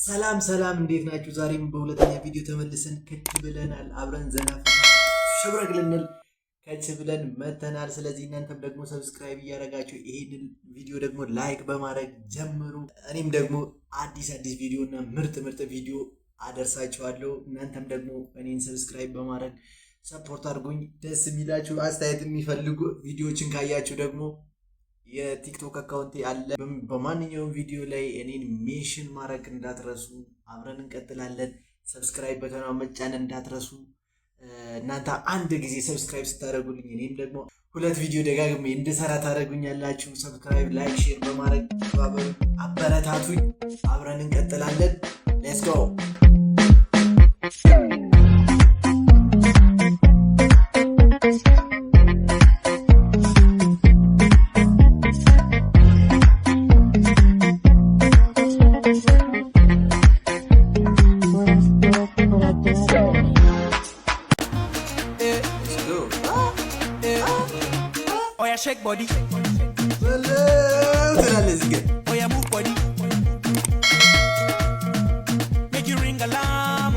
ሰላም ሰላም እንዴት ናችሁ? ዛሬም በሁለተኛ ቪዲዮ ተመልሰን ከች ብለናል። አብረን ዘና ሸብረቅ ልንል ከች ብለን መተናል። ስለዚህ እናንተም ደግሞ ሰብስክራይብ እያደረጋችሁ ይሄንን ቪዲዮ ደግሞ ላይክ በማድረግ ጀምሩ። እኔም ደግሞ አዲስ ቪዲዮ እና ምርጥ ቪዲዮ አደርሳችኋለሁ። እናንተም ደግሞ እኔን ሰብስክራይብ በማድረግ ሰፖርት አድርጉኝ። ደስ የሚላችሁ አስተያየት የሚፈልጉ ቪዲዮዎችን ካያችሁ ደግሞ የቲክቶክ አካውንቴ አለ። በማንኛውም ቪዲዮ ላይ እኔን ሜንሽን ማድረግ እንዳትረሱ። አብረን እንቀጥላለን። ሰብስክራይብ በተናው መጫን እንዳትረሱ። እናንተ አንድ ጊዜ ሰብስክራይብ ስታደርጉልኝ እኔም ደግሞ ሁለት ቪዲዮ ደጋግሜ እንድሰራ ታደርጉኛላችሁ። ሰብስክራይብ፣ ላይክ፣ ሼር በማድረግ አበረታቱኝ። አብረን እንቀጥላለን። ሌትስ ጎ። Shake body. Let's get. Oh yeah, move body. Make you ring alarm.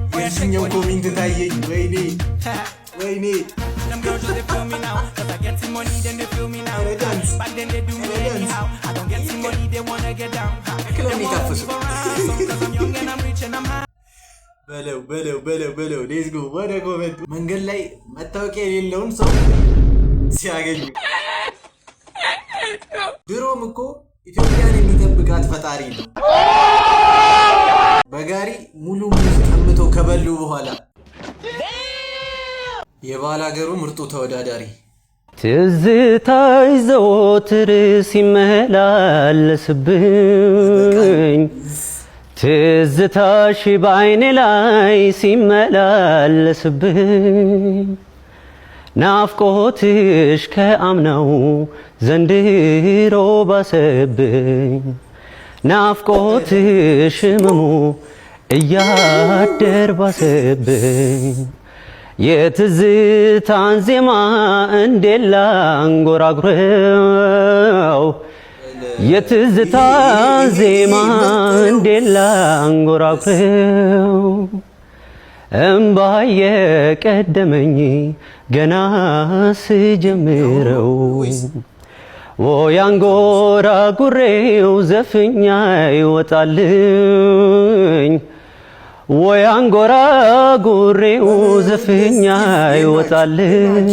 Oh yeah, shake body. Coming ታየኝ ወይኔ ወይኔ Them girls just they feel me now. Cause I get some money, then they feel me now. Back then they do me anyhow. I don't get some money, they wanna get down. They wanna move around. Cause I'm young and I'm rich and I'm high. በለው ሌትስ ጎ። ወደ ኮሜንቱ መንገድ ላይ መታወቂያ የሌለውን ሰው ሲያገኙ ድሮም እኮ ኢትዮጵያን የሚጠብቃት ፈጣሪ ነው። በጋሪ ሙሉ ተምቶ ከበሉ በኋላ የባል ሀገሩ ምርጡ ተወዳዳሪ ትዝታይ ዘወትር ሲመላለስብኝ ትዝታሽ በዓይኔ ላይ ሲመላለስብኝ ናፍቆትሽ ከአምናው ዘንድሮ ባሰብኝ ናፍቆትሽ ህመሙ እያደር ባሰብኝ የትዝታን ዜማ እንዴት ላንጎራጉረው የትዝታ ዜማ እንዴት ላንጎራጉረው እምባዬ ቀደመኝ ገና ስጀምረው ወይ አንጎራጉሬው ዘፍኛ ይወጣልኝ ወይ አንጎራጉሬው ዘፍኛ ይወጣልኝ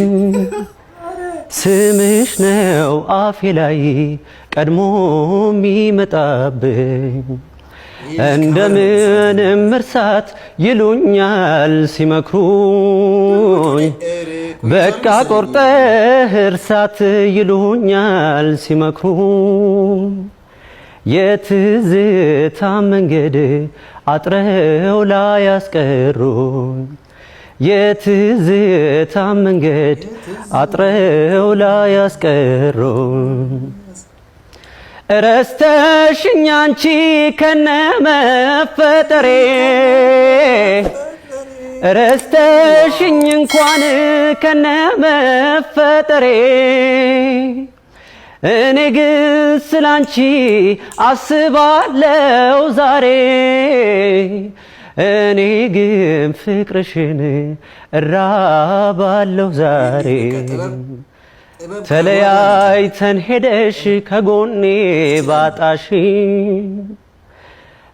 ስምሽ ነው አፌ ላይ ቀድሞ የሚመጣብኝ እንደምንም እርሳት ይሉኛል ሲመክሩኝ በቃ ቆርጠህ እርሳት ይሉኛል ሲመክሩኝ የትዝታ መንገድ አጥረው ላይ ያስቀሩኝ የትዝታ መንገድ አጥረው ላይ ያስቀሩኝ ረስተሽኝ አንቺ ከነመፈጠሬ ረስተሽኝ እንኳን ከነመፈጠሬ እኔ ግን ስላንቺ አስባለው ዛሬ እኔ ግን ፍቅርሽን እራባለው ዛሬ ተለያይተን ሄደሽ ከጎኔ ባጣሽ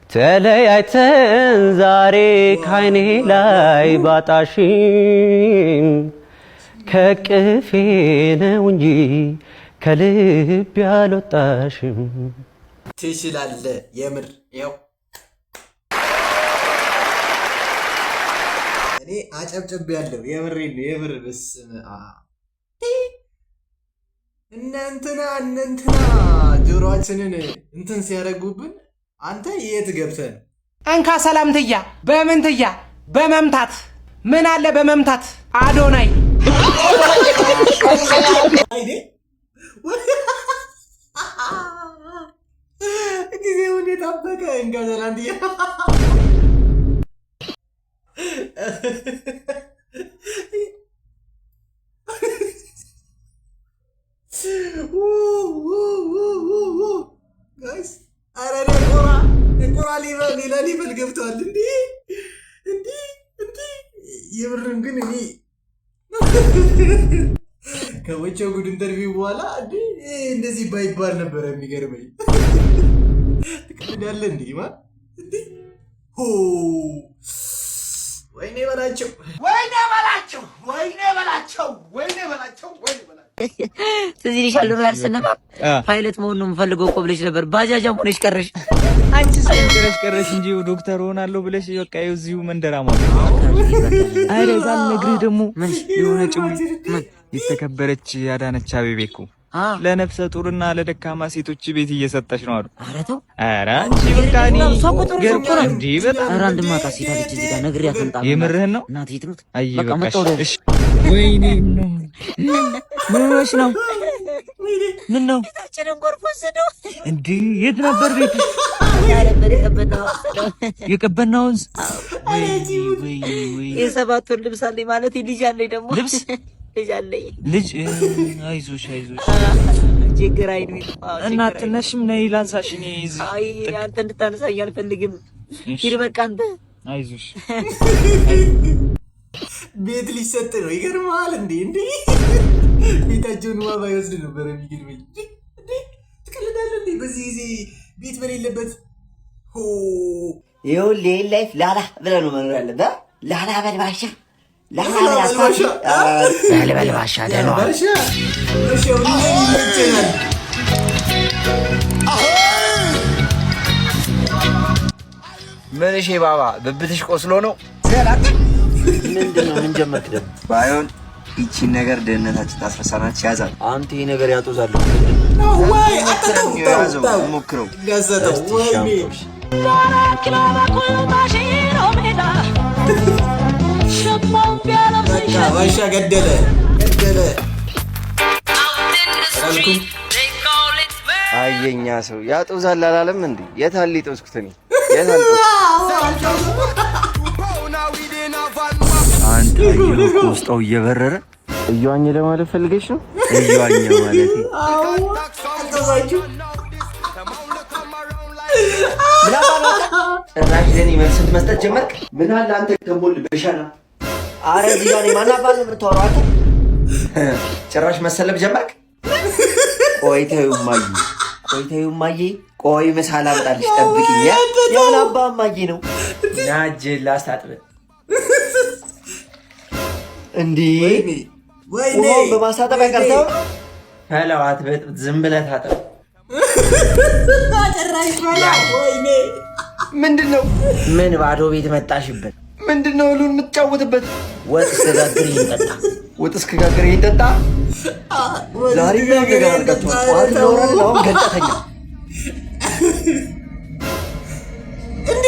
ተለያይተን ዛሬ ካይኔ ላይ ባጣሽ ከቅፌ ነው እንጂ ከልብ ያልወጣሽም ትችላለህ። የምር ያው እኔ አጨብጨብ ያለው የምር በስመ አብ እነንትና ጆሮአችንን እንትን ሲያደርጉብን አንተ የት ገብተን እንካ ሰላምትያ በምንትያ በመምታት ምን አለ በመምታት አዶናይ አይዴ ጊዜውን የጠበቀ እንካ ሰላምትያ አረ ደቆራ ሌላ ሌቨል ገብቷል እንዴ የምርም ግን እኔ ከወቸው ጉድ ኢንተርቪው በኋላ እንደዚህ ባይባል ነበር የሚገርመኝ። ትቀልዳለህ እንዴ ማን እንዴ ሆ ወይኔ በላቸው ትዝ ይልሻል ሮያል ስነማ ፓይለት መሆን ነው የምፈልገው እኮ ብለሽ ነበር። ባጃጃ ሆነሽ ቀረሽ። አንቺ ሳይንገረሽ ቀረሽ እንጂ ዶክተር ሆናለሁ ብለሽ በቃ እዚሁ መንደራማ። አረ ዛን ነግሬ ደግሞ የሆነ ጭም የተከበረች አዳነች አቤቤ እኮ ለነፍሰ ጡርና ለደካማ ሴቶች ቤት እየሰጠች ነው አሉ። አረ ተው አረ አንቺ በቃ እኔ ገርኩኝ እንዴ በጣም አራንድ ማታ ሲታለች እዚህ ጋር ነግሬ አትምጣ። የምርህን ነው እናት ይትሙት በቃ መጣው። እሺ ወይኔ ነው ምንሽ ነው ምን ነው ታችንን ጎርፎስ ነው እንዴ? የት ነበር ቤት? ያለበት የቀበናውስ ወይ የሰባት ወር ልብስ አለኝ ማለት ልጅ አለኝ ደግሞ ልብስ ልጅ አለኝ ልጅ አይዞሽ ችግር አይኑ እና ትነሽም ነይ ላንሳሽ። እኔ እዚህ አይ አንተ እንድታነሳኝ አልፈልግም። ሂድ በቃ አንተ አይዞሽ። ቤት ሊሰጥ ነው። ይገርማል እንዴ ቤታቸውን ዋባ ይወስድ ነበር የሚገርመኝ። ትቀልዳለህ እንዴ በዚህ ጊዜ ቤት በሌለበት ሆ ይኸውልህ ላይፍ ላላ ብለህ ነው መኖር ያለብህ። ላላ በልባሻ በልባሻ ደህና ምን እሺ ባባ ብብትሽ ቆስሎ ነው? ምንድነው? ምን ጀመርክ ደግሞ? ባይሆን ይቺን ነገር ደህንነታችን ታስረሳናች። ያዛል አንተ ይሄ ነገር ያጦዛል ወይ አጣጣው ሞክረው ያዘተው ወይ ባሻ ገደለ አልኩም። አየኛ ሰው ያጦዛል አላለም እንዴ? የታል ሊጦስኩት እኔ አንተ አየሁ ውስጣው እየበረረ እየዋኘ ለማለት ፈልገሽ ነው? እየዋኘ ማለት ጭራሽ ለኔ መልስ መስጠት ጀመርክ? ምን አለ አንተ ከሞል በሻና አረ እዚህ ጋር ማን አባል ነው የምታወራው አንተ? ጭራሽ መሰለብ ጀመርክ? ቆይተው ማዬ ቆይ ምሳ ላምጣልሽ ጠብቂኝ። የምን አባ ማዬ ነው ናጅ ላስታጥብ እንዴ? ወይኔ በማሳጠብ ያቀርተው ፈላው አትበጥብጥ፣ ዝም ብለህ ታጠብ። ጭራሽ ወይኔ ምንድነው? ምን ባዶ ቤት መጣሽበት? ምንድነው ሁሉን የምትጫወትበት? ወጥ እስከጋግር ይንጠጣ። ዛሬ ምን ነገር አድርጋችኋል? ጧት ይኖራል አሁን ገጠተኛ እንዴ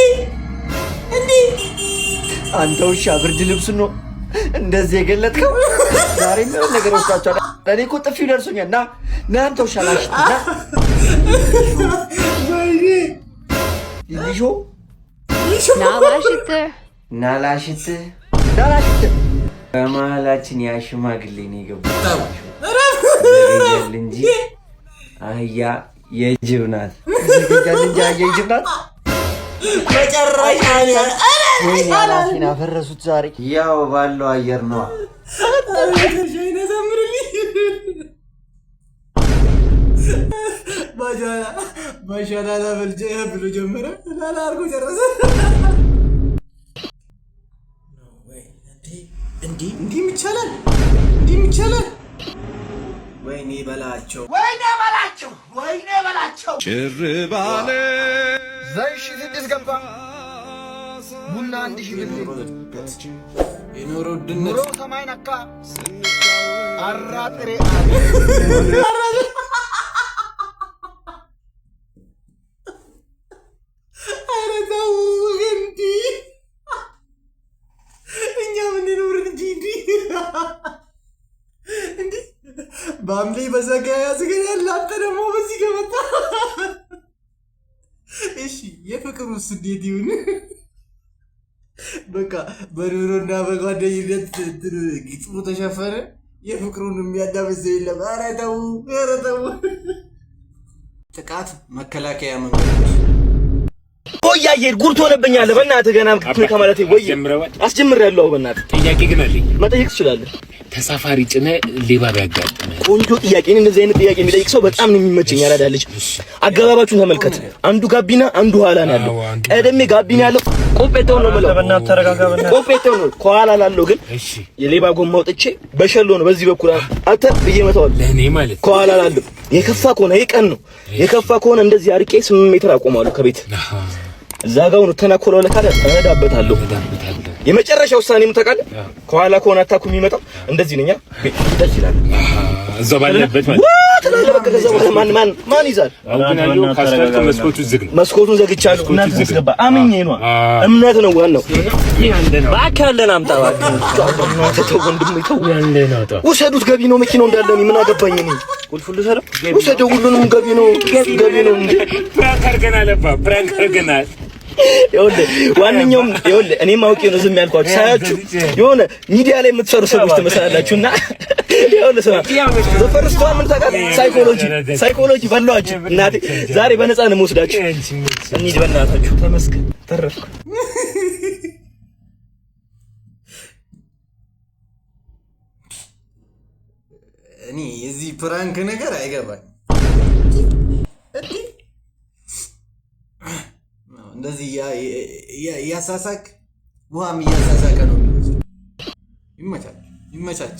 አንተ ውሻ ብርድ ልብስ ነው እንደዚህ የገለጥከው? ዛሬ ምን ነገር ወስዳችኋል? እኔ እኮ ጥፊው ደርሶኛል። ና አንተ ውሻ ላሽትና ወይኔ ልጆ ናላሽት በመሀላችን ያ ሽማግሌ ነው የገባው እንጂ አህያ የጅብ ናት። የጅብ ናት። መጨረሻ ራሴን አፈረሱት ዛሬ። ያው ባለው አየር ነዋ። ባሻላ በልጀ ብሎ ጀመረ። ላላ አድርጎ ጨረሰ። እንዲህም ይቻላል። ወይኔ በላቸው ጭር ባለ ዘይሽ ስድስት ገባ ቡና 1000 ብር የኑሮ ውድነት ኑሮ ሰማይ ነካ አራጥሬ አረታው እንዲ እኛ ምን ኑር እንጂ እንዲ በአምሌ በዘጋ ያዝገን ያላተ ደግሞ በዚህ ገመጣ። እሺ የፍቅሩስ እንዴት ይሁን? በቃ በኑሮና በጓደኝነት ግጥሙ ተሸፈነ። የፍቅሩን የሚያዳምስ የለም። ኧረ ተው። ጥቃት መከላከያ መንገዶች ቆያየር ጉርቶ ሆነብኛል። በእናትህ ገና ከማለቴ ወይ አስጀምሬያለሁ። በእናትህ ጥያቄ ግን አለኝ። መጠየቅ ትችላለህ። ተሳፋሪ ጭነህ ሌባ ቢያጋጥምህ? ቆንጆ ጥያቄ። እንደዚህ አይነት ጥያቄ የሚጠይቅ ሰው በጣም ነው የሚመቸኝ። ያራዳልሽ። አገባባችሁን ተመልከት። አንዱ ጋቢና አንዱ ኋላ ነው ያለው። ቀደሜ ጋቢና ያለው ቆጴቴው ነው የምለው። በእናትህ ተረጋጋ። ቆጴቴው ነው ከኋላ ላለው ግን የሌባ ጎማ አውጥቼ በሸሎ ነው በዚህ በኩል አንተ ብዬ መተዋል። ለኔ ማለት ከኋላ ላለው የከፋ ከሆነ የቀን ነው የከፋ ከሆነ እንደዚህ አርቄ 8 ሜትር አቆማለሁ ከቤት እዛ ጋር ነው ተናኮለው ለካለ እነዳበታለሁ። የመጨረሻ ውሳኔ ምን ታውቃለህ? ከኋላ ከሆነ አታኩ የሚመጣው እንደዚህ ነኛ ደስ ይላል። እዛው ባለበት ማለት ተላለ በቃ ከዛ ማን ይዛል? አሁን ካስተርክ መስኮቱ ዝግ ነው። መስኮቱን ዘግቻለሁ። እናንተ አስገባ አምኜ ነው። እምነት ነው ዋናው። ባካለን አምጣ ባካ ተው ወንድም ይተው ውሰዱት። ገቢ ነው መኪናው እንዳለ ምን አገባኝ እኔ ቁልፍ ሁሉ ሰራ ውሰደው። ሁሉንም ገቢ ነው እንዴ ፕራንክ አድርገናል። ፕራንክ አድርገናል። ይኸውልህ ዋንኛውም ይኸውልህ እኔም አውቄ ነው ዝም ያልኳችሁ። ሳያችሁ የሆነ ሚዲያ ላይ የምትሰሩ ሰዎች ትመስላላችሁና ይኸውልህ ስማ ዘፈርስቷ ምን ታውቃለህ? ሳይኮሎጂ ባለዋችሁ እናቴ ዛሬ በነፃ ነው የምወስዳችሁ። እንሂድ በእናታችሁ። ተመስገን ተረፍኩ። እኔ የዚህ ፕራንክ ነገር አይገባኝ። እንደዚህ እያሳሳክ ውሃም እያሳሳቀ ነው የሚመስለው። ይመቻች።